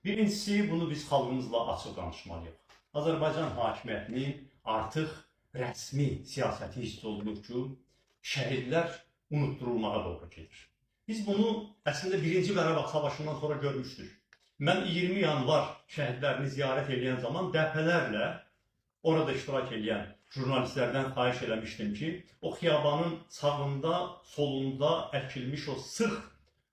Birincisi, bunu biz xalqımızla açıq danışmalıyıq. Azərbaycan hakimiyyətinin artıq rəsmi siyasəti hiss olunur ki, şəhidlər unutturulmağa doğru gedir. Biz bunu əslində 1-ci Qarabağ savaşından sonra görmüşdük. Mən 20 yanvar şəhidlərini ziyarət edən zaman dəfələrlə orada iştirak edən jurnalistlərdən xahiş eləmişdim ki, o xiyabanın sağında, solunda əkilmiş o sıx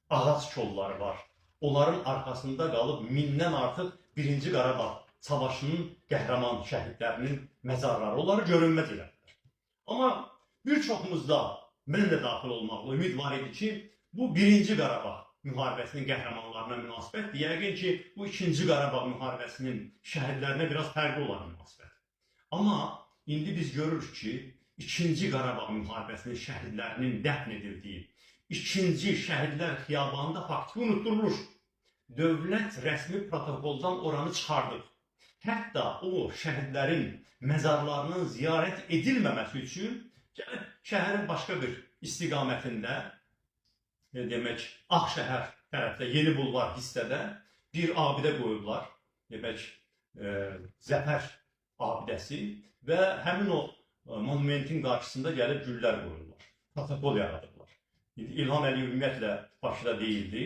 ağac kolları var. Onların arkasında qalıb mindən artıq 1-ci Qarabağ savaşının qəhrəman şəhidlərinin məzarları, onları görünməz elədilər. Amma bir çoxumuzda, mən də daxil olmaqla ümid var idi ki, bu 1-ci Qarabağ müharibəsinin qəhrəmanlarına münasibət, yəqin ki, bu 2-ci Qarabağ müharibəsinin şəhidlərinə biraz fərqli olan münasibət. Amma indi biz görürük ki, 2-ci Qarabağ müharibəsinin şəhidlərinin dəfn edildiyi, 2-ci şəhidlər xiyabanında faktiki unutturulur. Dövlət rəsmi protokoldan oranı çıxardıq. Hətta o şəhidlərin məzarlarının ziyarət edilməməsi üçün şəhərin başqa bir istiqamətində, demək, Ağşəhər tərəfdə, Yeni Bulvar hissədə bir abidə qoyublar. Demək, Zəfər abidəsi və həmin o monumentin qarşısında gəlib güllər qoyurlar. Protokol yaradıblar. İlham Əliyev ümumiyyətlə Bakıda deyildi.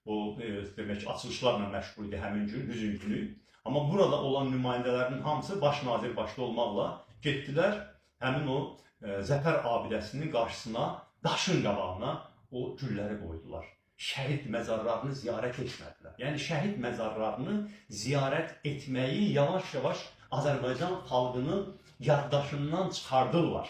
O, demək, açılışlarla məşğul idi həmin gün, 100 günü. Amma burada olan nümayəndələrin hamısı baş nazir başda olmaqla getdilər, həmin o Zəfər abidəsinin qarşısına, daşın qabağına o gülləri qoydular. Şəhid məzarlarını ziyarət etmədilər. Yəni, şəhid məzarlarını ziyarət etməyi yavaş-yavaş Azərbaycan xalqının yaddaşından çıxardırlar.